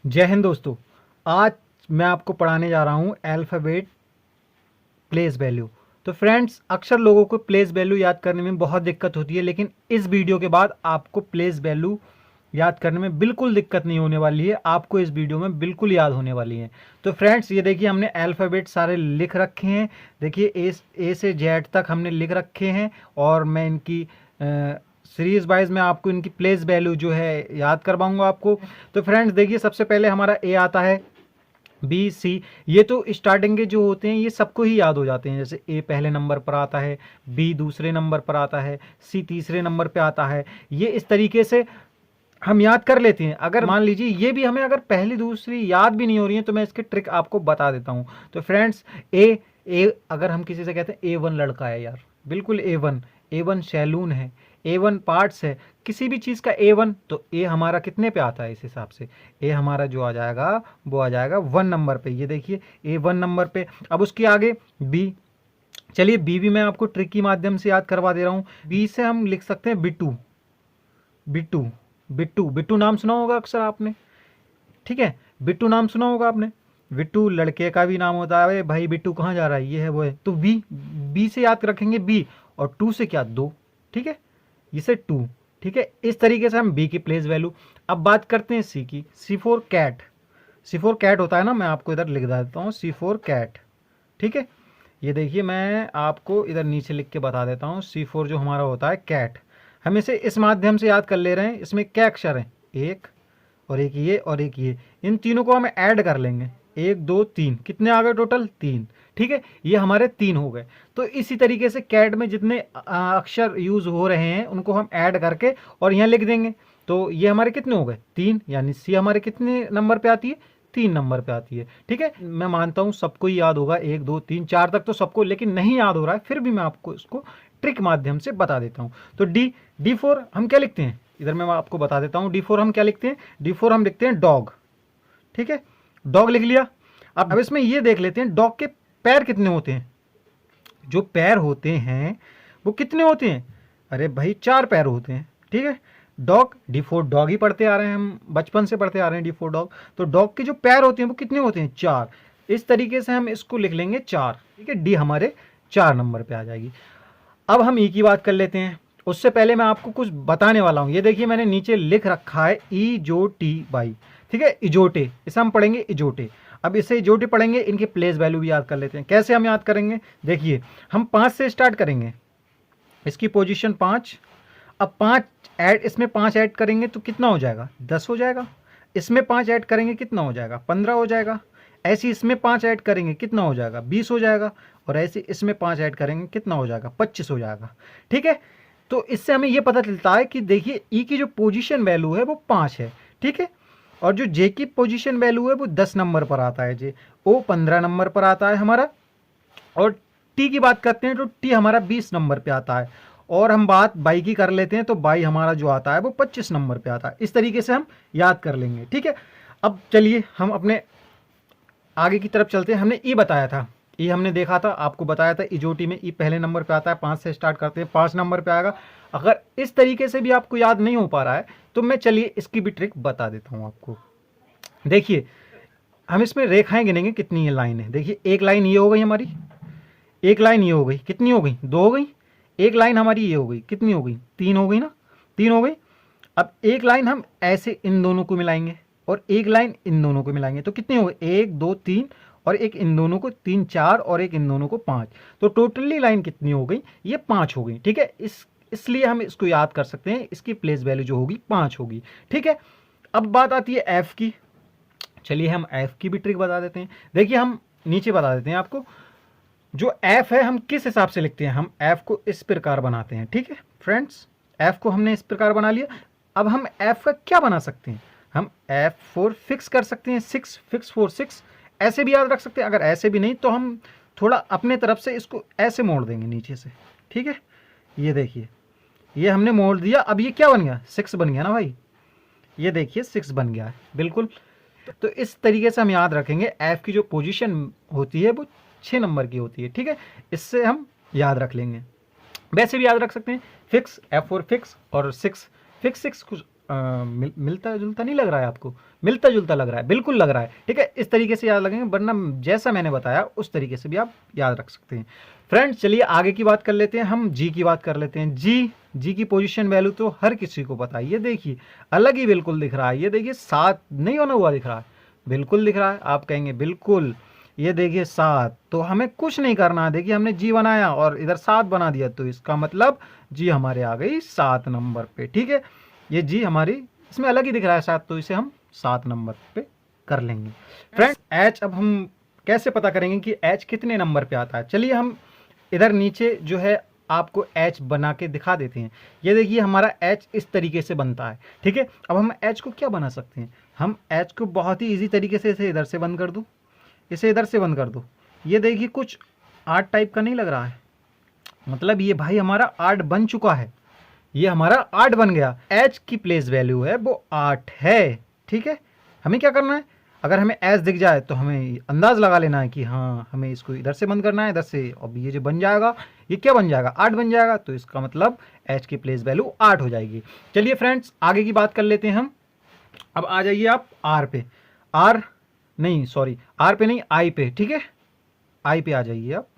जय हिंद दोस्तों। आज मैं आपको पढ़ाने जा रहा हूँ अल्फ़ाबेट प्लेस वैल्यू। तो फ्रेंड्स, अक्सर लोगों को प्लेस वैल्यू याद करने में बहुत दिक्कत होती है, लेकिन इस वीडियो के बाद आपको प्लेस वैल्यू याद करने में बिल्कुल दिक्कत नहीं होने वाली है। आपको इस वीडियो में बिल्कुल याद होने वाली है। तो फ्रेंड्स, ये देखिए हमने अल्फ़ाबेट सारे लिख रखे हैं। देखिए ए से जेड तक हमने लिख रखे हैं और मैं इनकी सीरीज वाइज में आपको इनकी प्लेस वैल्यू जो है याद करवाऊंगा आपको। तो फ्रेंड्स देखिए, सबसे पहले हमारा ए आता है, बी सी। ये तो स्टार्टिंग के जो होते हैं ये सबको ही याद हो जाते हैं। जैसे ए पहले नंबर पर आता है, बी दूसरे नंबर पर आता है, सी तीसरे नंबर पे आता है। ये इस तरीके से हम याद कर लेते हैं। अगर मान लीजिए ये भी हमें अगर पहली दूसरी याद भी नहीं हो रही है तो मैं इसकी ट्रिक आपको बता देता हूँ। तो फ्रेंड्स, ए अगर हम किसी से कहते हैं A1 लड़का है यार, बिल्कुल A1 सैलून है, A1 पार्ट्स है, किसी भी चीज़ का A1, तो ए हमारा कितने पे आता है इस हिसाब से? ए हमारा जो आ जाएगा वो आ जाएगा 1 नंबर पे। ये देखिए A1 नंबर पे। अब उसके आगे बी। चलिए बी भी मैं आपको ट्रिक के माध्यम से याद करवा दे रहा हूँ। बी से हम लिख सकते हैं बिट्टू। बिट्टू बिट्टू बिट्टू नाम सुना होगा अक्सर आपने, ठीक है? बिट्टू नाम सुना होगा आपने। बिट्टू लड़के का भी नाम होता है, भाई बिट्टू कहाँ जा रहा है, ये है वो है। तो बी, बी से याद रखेंगे बी, और टू से क्या, दो, ठीक है? इसे टू, ठीक है? इस तरीके से हम बी की प्लेस वैल्यू। अब बात करते हैं सी की। सी for cat. C for cat होता है ना, मैं आपको इधर लिख देता हूँ, सी फोर कैट, ठीक है? ये देखिए मैं आपको इधर नीचे लिख के बता देता हूँ। सी फोर जो हमारा होता है कैट, हम इसे इस माध्यम से याद कर ले रहे हैं। इसमें क्या अक्षर हैं? एक और एक ये और एक ये, इन तीनों को हम ऐड कर लेंगे। एक दो तीन, कितने आ गए टोटल? तीन, ठीक है? ये हमारे तीन हो गए। तो इसी तरीके से कैट में जितने अक्षर यूज हो रहे हैं उनको हम ऐड करके और यहाँ लिख देंगे। तो ये हमारे कितने हो गए? तीन। यानी सी हमारे कितने नंबर पे आती है? 3 नंबर पे आती है, ठीक है? मैं मानता हूँ सबको ही याद होगा, 1 2 3 4 तक तो सबको, लेकिन नहीं याद हो रहा है, फिर भी मैं आपको इसको ट्रिक माध्यम से बता देता हूँ। तो डी फोर हम क्या लिखते हैं? इधर मैं आपको बता देता हूँ। डी फोर हम क्या लिखते हैं? डी फोर हम लिखते हैं डॉग, ठीक है? डॉग लिख लिया। अब इसमें ये देख लेते हैं डॉग के पैर कितने होते हैं। जो पैर होते हैं वो कितने होते हैं? अरे भाई 4 पैर होते हैं, ठीक है? डॉग, डी फोर डॉग ही पढ़ते आ रहे हैं, हम बचपन से पढ़ते आ रहे हैं डी फोर डॉग। तो डॉग के जो पैर होते हैं वो कितने होते हैं? 4। इस तरीके से हम इसको लिख लेंगे 4, ठीक है? डी हमारे 4 नंबर पे आ जाएगी। अब हम ई की बात कर लेते हैं। उससे पहले मैं आपको कुछ बताने वाला हूँ। ये देखिए मैंने नीचे लिख रखा है इजोटी, ठीक है? इजोटे, इसे हम पढ़ेंगे इजोटे। अब इसे इजोटे पढ़ेंगे, इनकी प्लेस वैल्यू भी याद कर लेते हैं। कैसे हम याद करेंगे? देखिए हम 5 से स्टार्ट करेंगे, इसकी पोजीशन 5। अब 5 ऐड, इसमें 5 ऐड करेंगे तो कितना हो जाएगा? 10 हो जाएगा। इसमें 5 ऐड करेंगे कितना हो जाएगा? 15 हो जाएगा। ऐसे इसमें 5 ऐड करेंगे कितना हो जाएगा? 20 हो जाएगा। और ऐसे इसमें 5 ऐड करेंगे कितना हो जाएगा? 25 हो जाएगा, ठीक है? तो इससे हमें यह पता चलता है कि देखिए ई की जो पोजीशन वैल्यू है वो 5 है, ठीक है? और जो जे की पोजीशन वैल्यू है वो 10 नंबर पर आता है। जे ओ 15 नंबर पर आता है हमारा। और टी की बात करते हैं तो टी हमारा 20 नंबर पे आता है। और हम बात बाई की कर लेते हैं तो बाई हमारा जो आता है वो 25 नंबर पे आता है। इस तरीके से हम याद कर लेंगे, ठीक है? अब चलिए हम अपने आगे की तरफ चलते हैं। हमने ई बताया था, ई हमने देखा था, आपको बताया था इजोटी में ई पहले नंबर पे आता है। 5 से स्टार्ट करते हैं, 5 नंबर पे आएगा। अगर इस तरीके से भी आपको याद नहीं हो पा रहा है तो मैं चलिए इसकी भी ट्रिक बता देता हूँ आपको। देखिए हम इसमें रेखाएं गिनेंगे कितनी ये लाइन है। देखिए एक लाइन ये हो गई हमारी, एक लाइन ये हो गई, कितनी हो गई? 2 हो गई। एक लाइन हमारी ये हो गई, कितनी हो गई? 3 हो गई ना, 3 हो गई। अब एक लाइन हम ऐसे इन दोनों को मिलाएंगे और एक लाइन इन दोनों को मिलाएंगे तो कितने हो गए? 1 2 3, और एक इन दोनों को 3 4, और एक इन दोनों को 5। तो टोटली लाइन कितनी हो गई? ये 5 हो गई, ठीक है? इसलिए हम इसको याद कर सकते हैं, इसकी प्लेस वैल्यू जो होगी 5 होगी, ठीक है? अब बात आती है एफ की। चलिए हम एफ की भी ट्रिक बता देते हैं। देखिए हम नीचे बता देते हैं आपको। जो एफ है हम किस हिसाब से लिखते हैं? हम एफ को इस प्रकार बनाते हैं, ठीक है फ्रेंड्स? एफ को हमने इस प्रकार बना लिया। अब हम एफ का क्या बना सकते हैं? हम एफ फोर फिक्स कर सकते हैं, 6 फिक्स 4 6, ऐसे भी याद रख सकते हैं। अगर ऐसे भी नहीं तो हम थोड़ा अपने तरफ से इसको ऐसे मोड़ देंगे नीचे से, ठीक है? ये देखिए ये हमने मोड़ दिया। अब ये क्या बन गया? 6 बन गया ना भाई। ये देखिए 6 बन गया है, बिल्कुल। तो इस तरीके से हम याद रखेंगे एफ की जो पोजीशन होती है वो 6 नंबर की होती है, ठीक है? इससे हम याद रख लेंगे। वैसे भी याद रख सकते हैं, फिक्स F4 फिक्स और 6 फिक्स 6 कुछ मिलता जुलता नहीं लग रहा है आपको? मिलता जुलता लग रहा है, बिल्कुल लग रहा है। ठीक है, इस तरीके से याद लगेंगे, वरना जैसा मैंने बताया उस तरीके से भी आप याद रख सकते हैं। फ्रेंड्स चलिए आगे की बात कर लेते हैं, हम जी की बात कर लेते हैं। जी की पोजीशन वैल्यू तो हर किसी को पता है। ये देखिए अलग ही बिल्कुल दिख रहा है, ये देखिए 7 नहीं होना हुआ दिख रहा है, बिल्कुल दिख रहा है। आप कहेंगे बिल्कुल, ये देखिए 7, तो हमें कुछ नहीं करना है। देखिए हमने जी बनाया और इधर 7 बना दिया, तो इसका मतलब जी हमारे आ गई 7 नंबर पे। ठीक है, ये जी हमारी इसमें अलग ही दिख रहा है 7, तो इसे हम 7 नंबर पे कर लेंगे। फ्रेंड एच अब हम कैसे पता करेंगे कि एच कितने नंबर पे आता है? चलिए हम इधर नीचे जो है आपको एच बना के दिखा देते हैं। ये देखिए हमारा एच इस तरीके से बनता है। ठीक है, अब हम एच को क्या बना सकते हैं? हम एच को बहुत ही ईजी तरीके से इसे इधर से बंद कर दूँ, इसे इधर से बंद कर दो। ये देखिए कुछ 8 टाइप का नहीं लग रहा है? मतलब ये भाई हमारा 8 बन चुका है, ये हमारा 8 बन गया। एच की प्लेस वैल्यू है वो 8 है। ठीक है, हमें क्या करना है? अगर हमें एच दिख जाए तो हमें अंदाज लगा लेना है कि हाँ हमें इसको इधर से बंद करना है, इधर से। अब ये जो बन जाएगा ये क्या बन जाएगा? 8 बन जाएगा, तो इसका मतलब एच की प्लेस वैल्यू 8 हो जाएगी। चलिए फ्रेंड्स आगे की बात कर लेते हैं हम। अब आ जाइए आप आर पे, आर नहीं सॉरी आर पे नहीं आई पे। ठीक है, आई पे आ जाइए आप।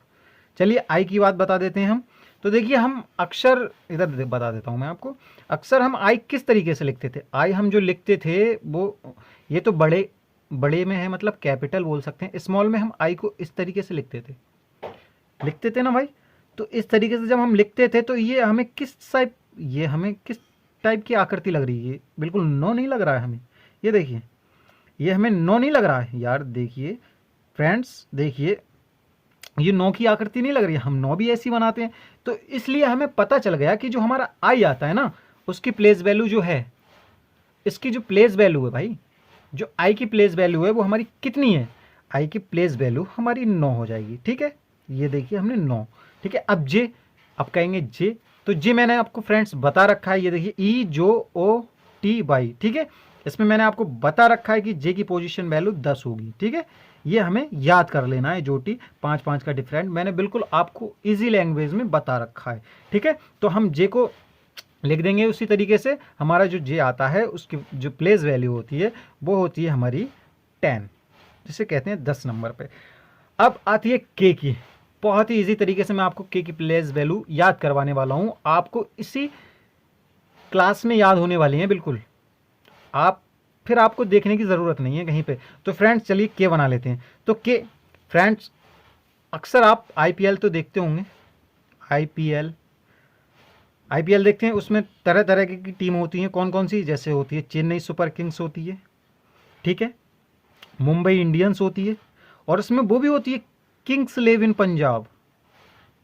चलिए आई की बात बता देते हैं हम। तो देखिए हम अक्षर इधर बता देता हूं मैं आपको। अक्सर हम आई किस तरीके से लिखते थे? आई हम जो लिखते थे वो ये तो बड़े बड़े में है, मतलब कैपिटल बोल सकते हैं। स्मॉल में हम आई को इस तरीके से लिखते थे ना भाई। तो इस तरीके से जब हम लिखते थे तो ये हमें किस टाइप की आकृति लग रही है? बिल्कुल नो नहीं लग रहा है हमें। ये देखिए ये हमें नो नहीं लग रहा है यार। देखिए फ्रेंड्स, देखिए ये नो की आकृति नहीं लग रही है, हम नो भी ऐसी बनाते हैं। तो इसलिए हमें पता चल गया कि जो हमारा आई आता है ना, उसकी प्लेस वैल्यू जो है, इसकी जो प्लेस वैल्यू है भाई, जो आई की प्लेस वैल्यू है वो हमारी कितनी है? आई की प्लेस वैल्यू हमारी 9 हो जाएगी। ठीक है, ये देखिए हमने 9। ठीक है, अब जे, अब कहेंगे जे, तो जे मैंने आपको फ्रेंड्स बता रखा है। ये देखिए ई जो ओ टी वाई। ठीक है, इसमें मैंने आपको बता रखा है कि जे की पोजीशन वैल्यू 10 होगी। ठीक है, ये हमें याद कर लेना है। जो टी 5-5 का डिफरेंट मैंने बिल्कुल आपको इजी लैंग्वेज में बता रखा है। ठीक है, तो हम जे को लिख देंगे उसी तरीके से। हमारा जो जे आता है उसकी जो प्लेस वैल्यू होती है वो होती है हमारी 10, जिसे कहते हैं 10 नंबर पे। अब आती है के की। बहुत ही इजी तरीके से मैं आपको के की प्लेस वैल्यू याद करवाने वाला हूं, आपको इसी क्लास में याद होने वाली है बिल्कुल। आप फिर आपको देखने की ज़रूरत नहीं है कहीं पे। तो फ्रेंड्स चलिए के बना लेते हैं। तो के फ्रेंड्स अक्सर आप आईपीएल तो देखते होंगे, आईपीएल देखते हैं। उसमें तरह तरह की टीम होती हैं। कौन कौन सी? जैसे होती है चेन्नई सुपर किंग्स होती है, ठीक है, मुंबई इंडियंस होती है, और उसमें वो भी होती है किंग्स 11 पंजाब,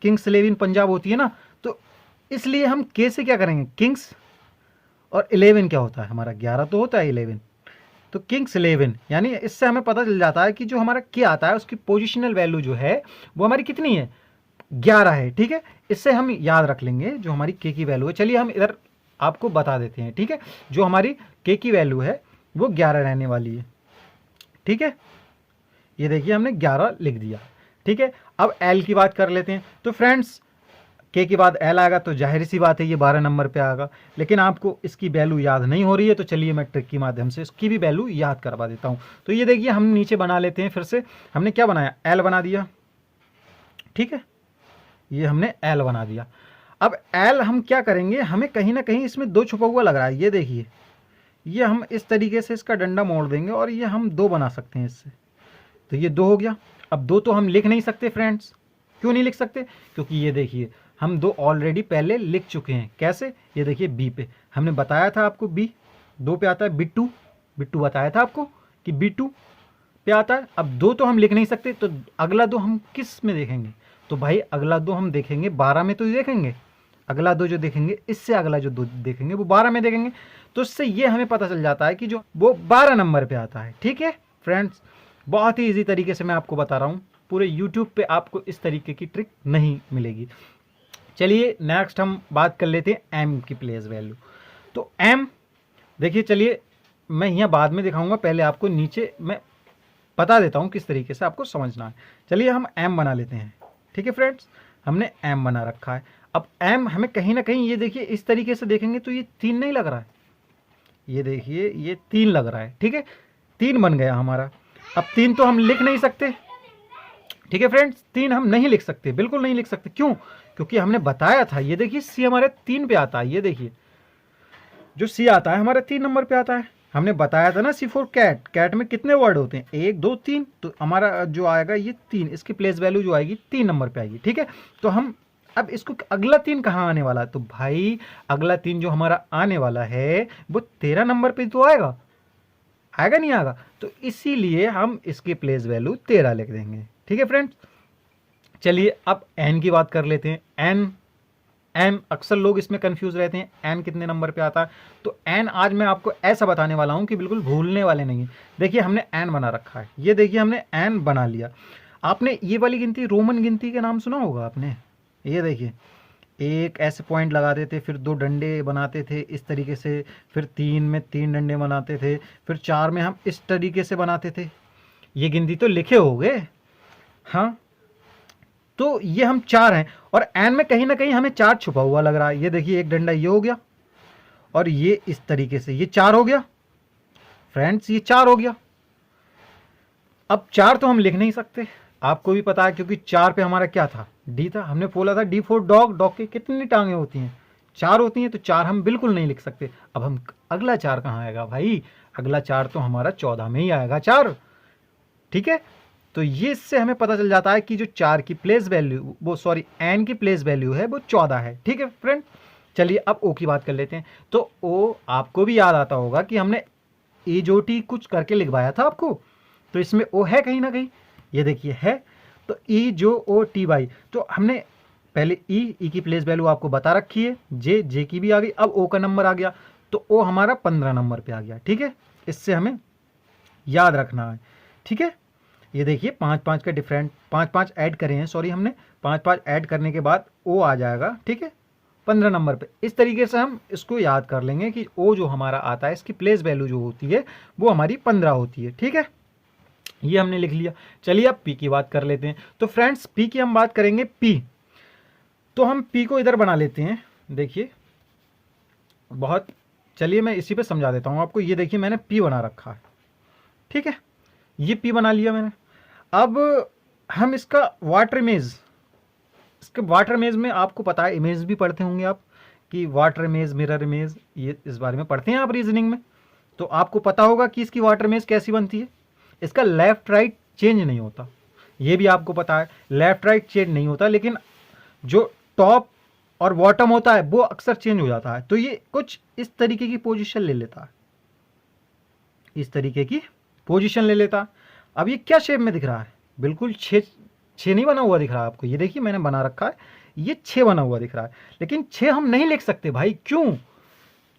किंग्स 11 पंजाब होती है ना। तो इसलिए हम के से क्या करेंगे? किंग्स और 11 क्या होता है हमारा? 11 तो होता है 11, तो किंग्स 11, यानी इससे हमें पता चल जाता है कि जो हमारा के आता है उसकी पोजिशनल वैल्यू जो है वो हमारी कितनी है? 11 है। ठीक है, इससे हम याद रख लेंगे जो हमारी के की वैल्यू है। चलिए हम इधर आपको बता देते हैं। ठीक है, जो हमारी के की वैल्यू है वो 11 रहने वाली है। ठीक है, ये देखिए हमने 11 लिख दिया। ठीक है, अब एल की बात कर लेते हैं। तो फ्रेंड्स के के बाद एल आएगा तो जाहिर सी बात है ये 12 नंबर पे आएगा। लेकिन आपको इसकी वैल्यू याद नहीं हो रही है, तो चलिए मैं ट्रिक के माध्यम से इसकी भी वैल्यू याद करवा देता हूँ। तो ये देखिए हम नीचे बना लेते हैं। फिर से हमने क्या बनाया? एल बना दिया। ठीक है, ये हमने एल बना दिया। अब एल हम क्या करेंगे? हमें कहीं ना कहीं इसमें 2 छुपा हुआ लग रहा है। ये देखिए, ये हम इस तरीके से इसका डंडा मोड़ देंगे और ये हम 2 बना सकते हैं इससे। तो ये 2 हो गया। अब 2 तो हम लिख नहीं सकते फ्रेंड्स। क्यों नहीं लिख सकते? क्योंकि ये देखिए हम 2 ऑलरेडी पहले लिख चुके हैं। कैसे? ये देखिए बी पे हमने बताया था आपको, बी 2 पे आता है। बिट्टू बताया था आपको कि B2 पे आता है। अब 2 तो हम लिख नहीं सकते, तो अगला 2 हम किस में देखेंगे? तो भाई अगला 2 हम देखेंगे 12 में, तो देखेंगे अगला 2 जो देखेंगे, इससे अगला जो 2 देखेंगे वो 12 में देखेंगे। तो इससे ये हमें पता चल जाता है कि जो वो 12 नंबर पे आता है। ठीक है फ्रेंड्स, बहुत ही ईजी तरीके से मैं आपको बता रहा हूँ। पूरे यूट्यूब पे आपको इस तरीके की ट्रिक नहीं मिलेगी। चलिए नेक्स्ट हम बात कर लेते हैं एम की प्लेस वैल्यू। तो एम देखिए, चलिए मैं यहाँ बाद में दिखाऊंगा, पहले आपको नीचे मैं बता देता हूँ किस तरीके से आपको समझना है। चलिए हम एम बना लेते हैं। ठीक है फ्रेंड्स, हमने एम बना रखा है। अब एम हमें कहीं ना कहीं, ये देखिए इस तरीके से देखेंगे तो ये 3 नहीं लग रहा है, ये देखिए ये 3 लग रहा है, ठीक है, 3 बन गया हमारा। अब 3 तो हम लिख नहीं सकते, ठीक है फ्रेंड्स, 3 हम नहीं लिख सकते, बिल्कुल नहीं लिख सकते। क्यों? क्योंकि हमने बताया था, ये देखिए सी हमारे 3 पे आता है, ये देखिए जो सी आता है हमारे 3 नंबर पे आता है। हमने बताया था ना सी फॉर कैट, कैट में कितने वर्ड होते हैं, 1 2 3, तो हमारा जो आएगा ये 3, इसकी प्लेस वैल्यू जो आएगी 3 नंबर पे आएगी, ठीक है। तो हम अब इसको अगला 3 कहाँ आने वाला है, तो भाई अगला 3 जो हमारा आने वाला है वो 13 नंबर पे तो आएगा, आएगा नहीं आएगा, तो इसीलिए हम इसकी प्लेस वैल्यू 13 लिख देंगे, ठीक है फ्रेंड्स। चलिए अब एन की बात कर लेते हैं। एन, एन अक्सर लोग इसमें कंफ्यूज रहते हैं, एन कितने नंबर पे आता है। तो एन आज मैं आपको ऐसा बताने वाला हूं कि बिल्कुल भूलने वाले नहीं है। देखिए हमने एन बना रखा है, ये देखिए हमने एन बना लिया। आपने ये वाली गिनती रोमन गिनती के नाम सुना होगा आपने, ये देखिए एक ऐसे पॉइंट लगाते थे, फिर 2 डंडे बनाते थे इस तरीके से, फिर 3 में 3 डंडे बनाते थे, फिर 4 में हम इस तरीके से बनाते थे। ये गिनती तो लिखे होगे, हाँ। तो ये हम 4 हैं और एन में कहीं ना कहीं हमें 4 छुपा हुआ लग रहा है। ये देखिए एक डंडा ये हो गया और ये इस तरीके से, ये 4 हो गया फ्रेंड्स, ये 4 हो गया। अब 4 तो हम लिख नहीं सकते, आपको भी पता है, क्योंकि 4 पे हमारा क्या था, डी था। हमने बोला था डी फॉर डॉग, डॉग की कितनी टांगे होती हैं, 4 होती हैं, तो 4 हम बिल्कुल नहीं लिख सकते। अब हम अगला 4 कहाँ आएगा भाई, अगला 4 तो हमारा 14 में ही आएगा 4, ठीक है। तो ये इससे हमें पता चल जाता है कि जो 4 की प्लेस वैल्यू, वो सॉरी एन की प्लेस वैल्यू है वो 14 है, ठीक है फ्रेंड। चलिए अब ओ की बात कर लेते हैं। तो ओ आपको भी याद आता होगा कि हमने ए जो टी कुछ करके लिखवाया था आपको, तो इसमें ओ है कहीं ना कहीं, ये देखिए है। तो ई जो ओ टी वाई, तो हमने पहले ई की प्लेस वैल्यू आपको बता रखी है, जे की भी आ गई। अब ओ का नंबर आ गया, तो ओ हमारा 15 नंबर पे आ गया, ठीक है। इससे हमें याद रखना है, ठीक है। ये देखिए 5 5 का डिफरेंट, 5 5 ऐड करे हैं, सॉरी हमने 5 5 ऐड करने के बाद ओ आ जाएगा, ठीक है, 15 नंबर पे। इस तरीके से हम इसको याद कर लेंगे कि ओ जो हमारा आता है इसकी प्लेस वैल्यू जो होती है वो हमारी 15 होती है, ठीक है। ये हमने लिख लिया। चलिए अब पी की बात कर लेते हैं। तो फ्रेंड्स पी की हम बात करेंगे, पी, तो हम पी को इधर बना लेते हैं। देखिए बहुत, चलिए मैं इसी पे समझा देता हूँ आपको। ये देखिए मैंने पी बना रखा है, ठीक है, ये पी बना लिया मैंने। अब हम इसका वाटर इमेज, इसके वाटर इमेज में आपको पता है, इमेज भी पढ़ते होंगे आप कि वाटर इमेज, मिरर इमेज, ये इस बारे में पढ़ते हैं आप रीजनिंग में। तो आपको पता होगा कि इसकी वाटर इमेज कैसी बनती है, इसका लेफ्ट राइट चेंज नहीं होता, ये भी आपको पता है, लेफ्ट राइट चेंज नहीं होता, लेकिन जो टॉप और बॉटम होता है वो अक्सर चेंज हो जाता है। तो ये कुछ इस तरीके की पोजीशन ले लेता है, इस तरीके की पोजीशन ले लेता है। अब ये क्या शेप में दिख रहा है, बिल्कुल 6 नहीं बना हुआ दिख रहा है आपको, ये देखिए मैंने बना रखा है, ये 6 बना हुआ दिख रहा है, लेकिन 6 हम नहीं लिख सकते भाई। क्यों?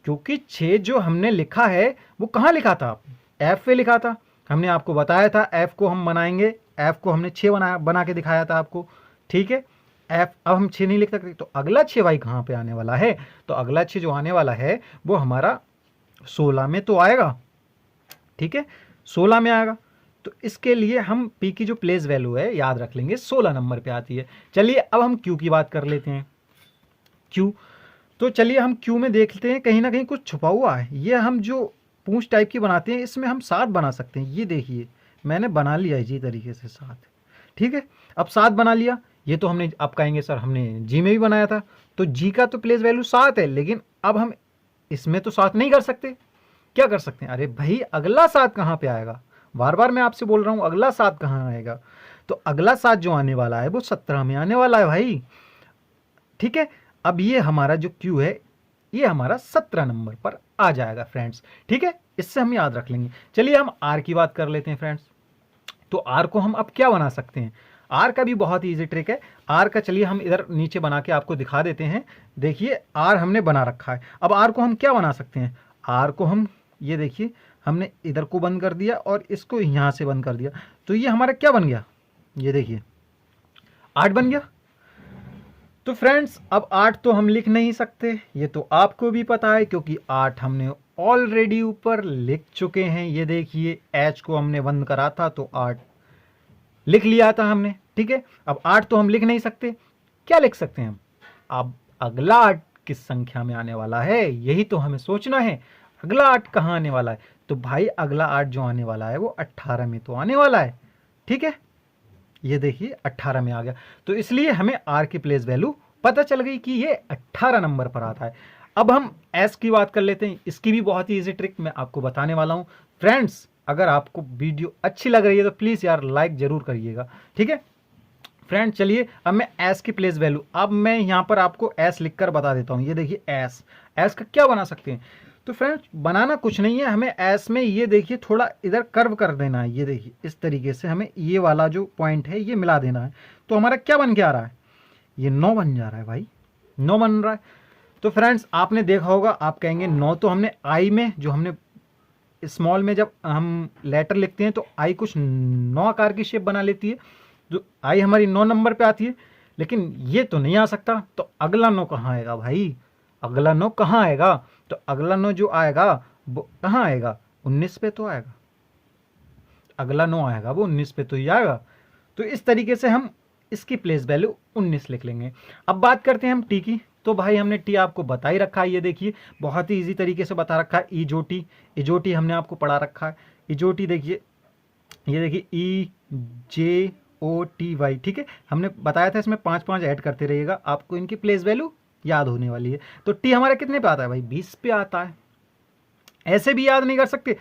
क्योंकि 6 जो हमने लिखा है वो कहाँ लिखा था, एफ पे लिखा था। हमने आपको बताया था एफ को हम बनाएंगे, एफ को हमने 6 बना के दिखाया था आपको, ठीक है। एफ अब हम 6 नहीं लिख सकते, तो अगला 6 भाई कहाँ पे आने वाला है, तो अगला 6 जो आने वाला है वो हमारा 16 में तो आएगा, ठीक है, 16 में आएगा। तो इसके लिए हम पी की जो प्लेस वैल्यू है याद रख लेंगे, 16 नंबर पे आती है। चलिए अब हम क्यू की बात कर लेते हैं। क्यू, तो चलिए हम क्यू में देखते हैं, कहीं ना कहीं कुछ छुपा हुआ है। ये हम जो पूंछ टाइप की बनाते हैं इसमें हम 7 बना सकते हैं। ये देखिए मैंने बना लिया इसी तरीके से 7, ठीक है। अब 7 बना लिया, ये तो हमने, आप कहेंगे सर हमने जी में भी बनाया था, तो जी का तो प्लेस वैल्यू 7 है, लेकिन अब हम इसमें तो 7 नहीं कर सकते। क्या कर सकते हैं, अरे भाई अगला 7 कहाँ पे आएगा, बार बार मैं आपसे बोल रहा हूँ अगला 7 कहाँ आएगा, तो अगला 7 जो आने वाला है वो 17 में आने वाला है भाई, ठीक है। अब ये हमारा जो क्यू है ये हमारा 17 नंबर पर आ जाएगा फ्रेंड्स, ठीक है, इससे हम याद रख लेंगे। चलिए हम आर की बात कर लेते हैं फ्रेंड्स। तो आर को हम अब क्या बना सकते हैं, आर का भी बहुत ही ईजी ट्रिक है। आर का चलिए हम इधर नीचे बना के आपको दिखा देते हैं। देखिए आर हमने बना रखा है, अब आर को हम क्या बना सकते हैं, आर को हम, ये देखिए हमने इधर को बंद कर दिया और इसको यहाँ से बंद कर दिया, तो ये हमारा क्या बन गया, ये देखिए 8 बन गया। तो फ्रेंड्स अब 8 तो हम लिख नहीं सकते, ये तो आपको भी पता है, क्योंकि 8 हमने ऑलरेडी ऊपर लिख चुके हैं। ये देखिए एच को हमने बंद करा था तो 8 लिख लिया था हमने, ठीक है। अब 8 तो हम लिख नहीं सकते, क्या लिख सकते हैं हम, अब अगला 8 किस संख्या में आने वाला है यही तो हमें सोचना है। अगला 8 कहाँ आने वाला है? तो भाई अगला 8 जो आने वाला है वो 18 में तो आने वाला है। ठीक है, ये देखिए 18 में आ गया। तो इसलिए हमें आर की प्लेस वैल्यू पता चल गई कि ये 18 नंबर पर आता है। अब हम एस की बात कर लेते हैं। इसकी भी बहुत ही ईजी ट्रिक मैं आपको बताने वाला हूँ। फ्रेंड्स, अगर आपको वीडियो अच्छी लग रही है तो प्लीज़ यार लाइक ज़रूर करिएगा। ठीक है फ्रेंड, चलिए अब मैं एस की प्लेस वैल्यू, अब मैं यहाँ पर आपको एस लिखकर बता देता हूँ। ये देखिए एस, एस का क्या बना सकते हैं? तो फ्रेंड्स बनाना कुछ नहीं है, हमें एस में ये देखिए थोड़ा इधर कर्व कर देना है। ये देखिए इस तरीके से हमें ये वाला जो पॉइंट है ये मिला देना है। तो हमारा क्या बन के आ रहा है? ये 9 बन जा रहा है भाई, 9 बन रहा है। तो फ्रेंड्स आपने देखा होगा, आप कहेंगे 9 तो हमने आई में, जो हमने स्मॉल में जब हम लेटर लिखते हैं तो आई कुछ 9 आकार की शेप बना लेती है, जो आई हमारी 9 नंबर पे आती है। लेकिन ये तो नहीं आ सकता। तो अगला 9 कहाँ आएगा भाई? अगला 9 कहाँ आएगा? तो अगला 9 जो आएगा वो कहाँ आएगा? 19 पे तो आएगा। अगला 9 आएगा वो 19 पे तो ही आएगा। तो इस तरीके से हम इसकी प्लेस वैल्यू 19 लिख लेंगे। अब बात करते हैं हम टी की। तो भाई हमने टी आपको बता ही रखा है। ये देखिए बहुत ही इजी तरीके से बता रखा है। इजोटी, इजोटी हमने आपको पढ़ा रखा है। इजोटी देखिए, ये देखिए EJOTY। ठीक है, हमने बताया था इसमें 5 5 ऐड करते रहिएगा, आपको इनकी प्लेस वैल्यू याद होने वाली है। तो टी हमारा कितने पे आता है भाई? 20 पे आता है। ऐसे भी याद नहीं कर सकते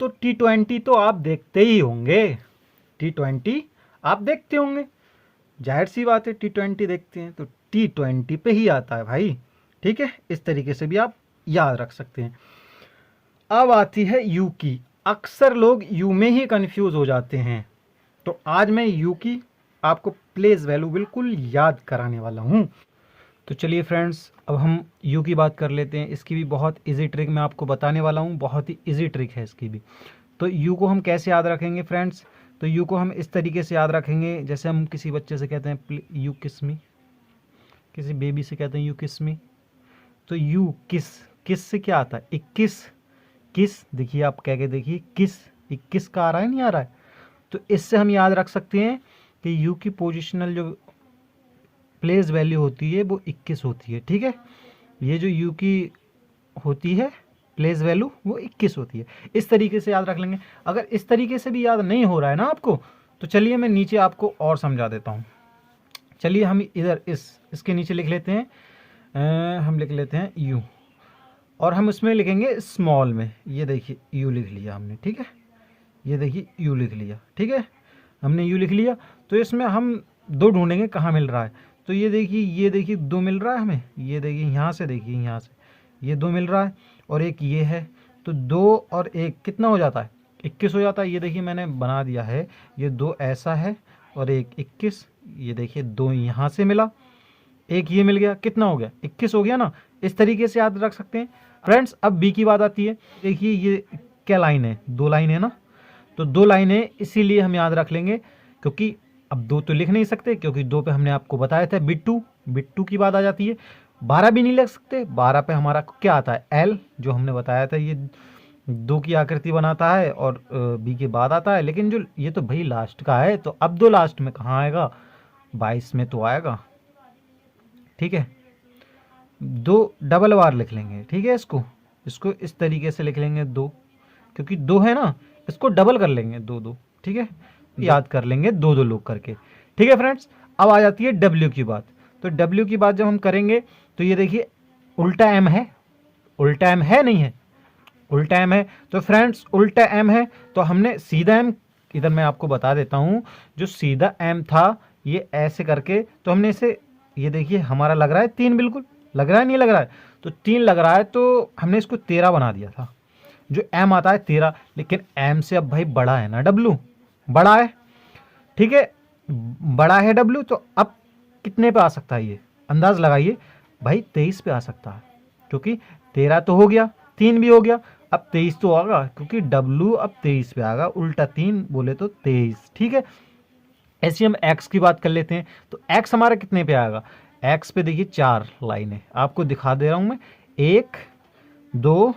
तो T20 तो आप देखते ही होंगे। T20 आप देखते होंगे, जाहिर सी बात है T20 देखते हैं तो T20 पे ही आता है भाई। ठीक है, इस तरीके से भी आप याद रख सकते हैं। अब आती है यू की। अक्सर लोग यू में ही कंफ्यूज हो जाते हैं, तो आज मैं यू की आपको प्लेस वैल्यू बिल्कुल याद कराने वाला हूँ। तो चलिए फ्रेंड्स, अब हम यू की बात कर लेते हैं। इसकी भी बहुत इजी ट्रिक मैं आपको बताने वाला हूँ, बहुत ही इजी ट्रिक है इसकी भी। तो यू को हम कैसे याद रखेंगे फ्रेंड्स? तो यू को हम इस तरीके से याद रखेंगे, जैसे हम किसी बच्चे से कहते हैं यू किस मी, किसी बेबी से कहते हैं यू किस मी। तो यू किस, किस से क्या आता है? 21, किस देखिए, आप कह के देखिए किस, 21 का आ रहा है नहीं आ रहा है? तो इससे हम याद रख सकते हैं कि यू की पोजिशनल जो प्लेस वैल्यू होती है वो 21 होती है। ठीक है, ये जो यू की होती है प्लेस वैल्यू वो 21 होती है। इस तरीके से याद रख लेंगे। अगर इस तरीके से भी याद नहीं हो रहा है ना आपको, तो चलिए मैं नीचे आपको और समझा देता हूँ। चलिए हम इधर इसके नीचे लिख लेते हैं, हम लिख लेते हैं यू, और हम इसमें लिखेंगे स्मॉल में। ये देखिए यू लिख लिया हमने। ठीक है, ये देखिए यू लिख लिया। ठीक है, हमने यू लिख लिया। तो इसमें हम 2 ढूंढेंगे कहाँ मिल रहा है। तो ये देखिए 2 मिल रहा है हमें। ये देखिए यहाँ से, देखिए यहाँ से ये 2 मिल रहा है, और एक ये है। तो 2 और 1 कितना हो जाता है? 21 हो जाता है। ये देखिए मैंने बना दिया है, ये 2 ऐसा है और एक 21। ये देखिए 2 यहाँ से मिला, एक ये मिल गया, कितना हो गया? 21 हो गया ना। इस तरीके से याद रख सकते हैं फ्रेंड्स। अब बी की बात आती है। देखिए ये क्या लाइन है? 2 लाइन है ना। तो 2 लाइनें इसीलिए हम याद रख लेंगे, क्योंकि अब 2 तो लिख नहीं सकते, क्योंकि 2 पे हमने आपको बताया था बिट्टू, बिट्टू की बात आ जाती है। 12 भी नहीं लिख सकते। 12 पे हमारा क्या आता है? एल, जो हमने बताया था ये 2 की आकृति बनाता है और बी के बाद आता है। लेकिन जो ये तो भाई लास्ट का है, तो अब 2 लास्ट में कहाँ आएगा? 22 में तो आएगा। ठीक है, 2 डबल बार लिख लेंगे। ठीक है, इसको इस तरीके से लिख लेंगे 2, क्योंकि 2 है ना, इसको डबल कर लेंगे 2 2। ठीक है, याद कर लेंगे 2 2 लोग करके। ठीक है फ्रेंड्स, अब आ जाती है डब्ल्यू की बात। तो डब्ल्यू की बात जब हम करेंगे तो ये देखिए उल्टा एम है, उल्टा एम है नहीं है? उल्टा एम है। तो फ्रेंड्स उल्टा एम है तो हमने सीधा एम, इधर मैं आपको बता देता हूँ, जो सीधा एम था ये ऐसे करके, तो हमने इसे, ये देखिए हमारा लग रहा है 3, बिल्कुल लग रहा है नहीं लग रहा है? तो 3 लग रहा है, तो हमने इसको 13 बना दिया था। जो एम आता है 13, लेकिन एम से अब भाई बड़ा है ना डब्लू, बड़ा है। ठीक है, बड़ा है डब्लू, तो अब कितने पे आ सकता है? ये अंदाज लगाइए भाई, 23 पे आ सकता है, क्योंकि 13 तो हो गया, 3 भी हो गया, अब 23 तो आएगा, क्योंकि डब्लू अब 23 पे आएगा। उल्टा 3 बोले तो 23। ठीक है, ऐसे हम एक्स की बात कर लेते हैं। तो एक्स हमारा कितने पे आएगा? एक्स पे देखिए 4 लाइनें आपको दिखा दे रहा हूं मैं, 1 2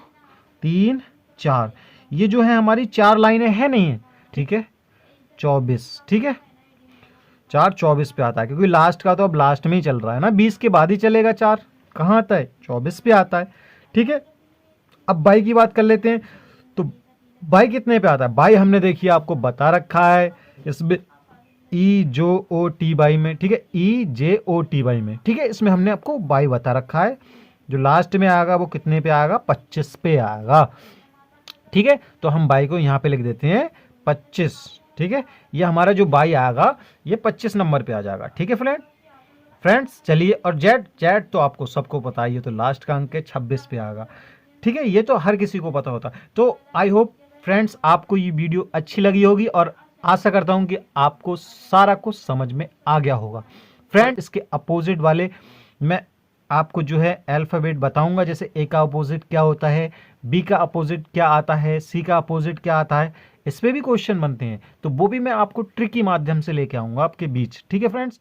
3 4। ये जो है हमारी 4 लाइनें हैं नहीं है? ठीक है, 24। ठीक है, 4 24 पे आता है, क्योंकि लास्ट का तो अब लास्ट में ही चल रहा है ना, 20 के बाद ही चलेगा। 4 कहाँ आता है? 24 पे आता है। ठीक है, अब बाई की बात कर लेते हैं। तो बाई कितने पे आता है? बाई हमने देखिए आपको बता रखा है इसमें ई जो ओ टी बाई में, ठीक है, ई जे ओ टी बाई में, ठीक है, इसमें हमने आपको बाई बता रखा है। जो लास्ट में आएगा वो कितने पे आएगा? 25 पे आएगा, ठीक है। तो हम बाई को यहाँ पे लिख देते हैं 25, ठीक है। ये हमारा जो बाई आएगा ये 25 नंबर पे आ जाएगा, ठीक है फ्रेंड्स। चलिए, और जेड, जेड तो आपको सबको पता ही है, तो लास्ट का अंक है 26 पे आएगा, ठीक है। ये तो हर किसी को पता होता। तो आई होप फ्रेंड्स आपको ये वीडियो अच्छी लगी होगी और आशा करता हूं कि आपको सारा कुछ समझ में आ गया होगा। फ्रेंड, इसके अपोजिट वाले मैं आपको जो है अल्फ़ाबेट बताऊंगा, जैसे ए का अपोजिट क्या होता है, बी का अपोजिट क्या आता है, सी का अपोजिट क्या आता है, इस पे भी क्वेश्चन बनते हैं, तो वो भी मैं आपको ट्रिक के माध्यम से लेके आऊंगा आपके बीच, ठीक है फ्रेंड्स।